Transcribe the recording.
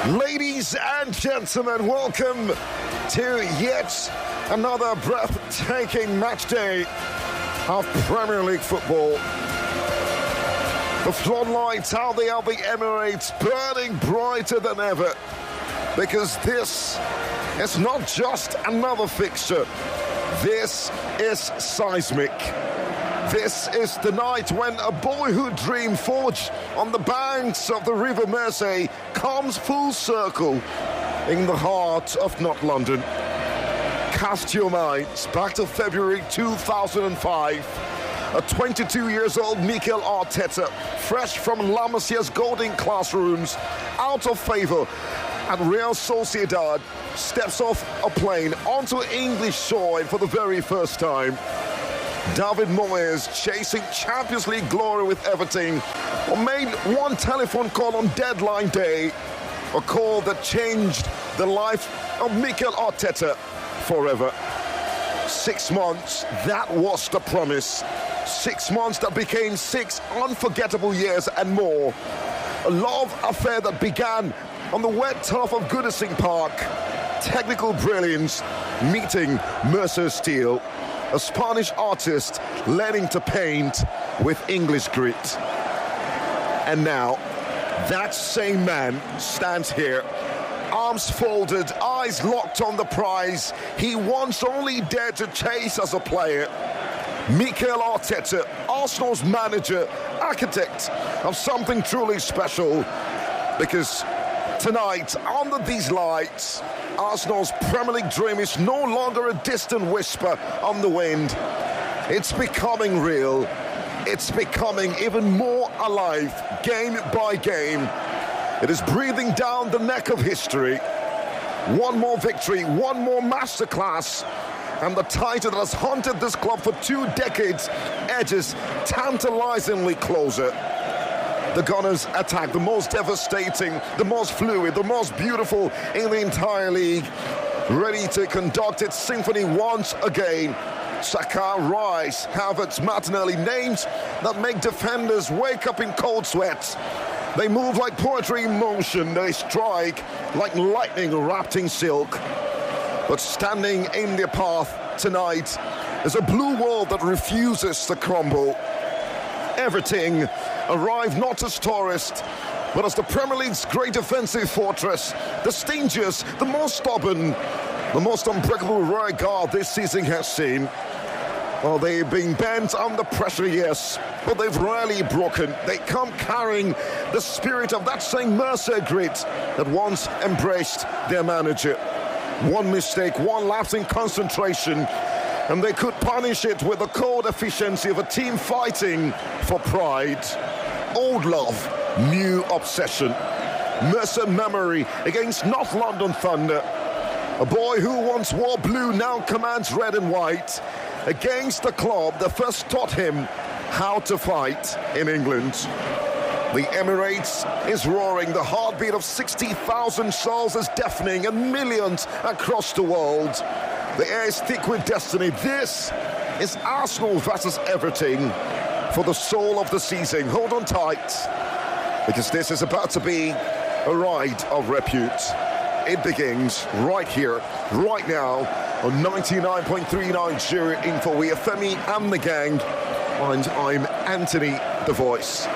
Ladies and gentlemen, welcome to yet another breathtaking match day of Premier League football. The floodlights out there of the Emirates burning brighter than ever, because this is not just another fixture. This is seismic. This is the night when a boyhood dream forged on the banks of the River Mersey comes full circle in the heart of North London. Cast your minds back to February 2005. A 22-year-old Mikel Arteta, fresh from La Masier's golden classrooms, out of favour at Real Sociedad, steps off a plane onto English soil for the very first time. David Moyes, chasing Champions League glory with Everton, made one telephone call on deadline day, a call that changed the life of Mikel Arteta forever. 6 months, that was the promise. 6 months that became 6 unforgettable years and more. A love affair that began on the wet turf of Goodison Park. Technical brilliance meeting Mercer Steel. A Spanish artist learning to paint with English grit. And now, that same man stands here, arms folded, eyes locked on the prize he once only dared to chase as a player. Mikel Arteta, Arsenal's manager, architect of something truly special, because tonight, under these lights, Arsenal's Premier League dream is no longer a distant whisper on the wind. It's becoming real. It's becoming even more alive, game by game. It is breathing down the neck of history. One more victory, one more masterclass, and the title that has haunted this club for 2 decades edges tantalizingly closer. The Gunners attack, the most devastating, the most fluid, the most beautiful in the entire league. Ready to conduct its symphony once again. Saka, Rice, Havertz, Martinelli, names that make defenders wake up in cold sweats. They move like poetry in motion. They strike like lightning wrapped in silk. But standing in their path tonight is a blue wall that refuses to crumble. Everything arrived not as tourists, but as the Premier League's great defensive fortress, the stingiest, the most stubborn, the most unbreakable rear guard this season has seen. Well, they've been bent under pressure, yes, but they've rarely broken. They come carrying the spirit of that same Mercer grit that once embraced their manager. One mistake, one lapse in concentration, and they could punish it with the cold efficiency of a team fighting for pride. Old love, new obsession. Mercer memory against North London Thunder. A boy who once wore blue now commands red and white against the club that first taught him how to fight in England. The Emirates is roaring. The heartbeat of 60,000 souls is deafening, and millions across the world. The air is thick with destiny. This is Arsenal versus Everton for the soul of the season. Hold on tight, because this is about to be a ride of repute. It begins right here, right now, on 99.39 Zero Info. We are Femi and the gang, and I'm Anthony, the voice.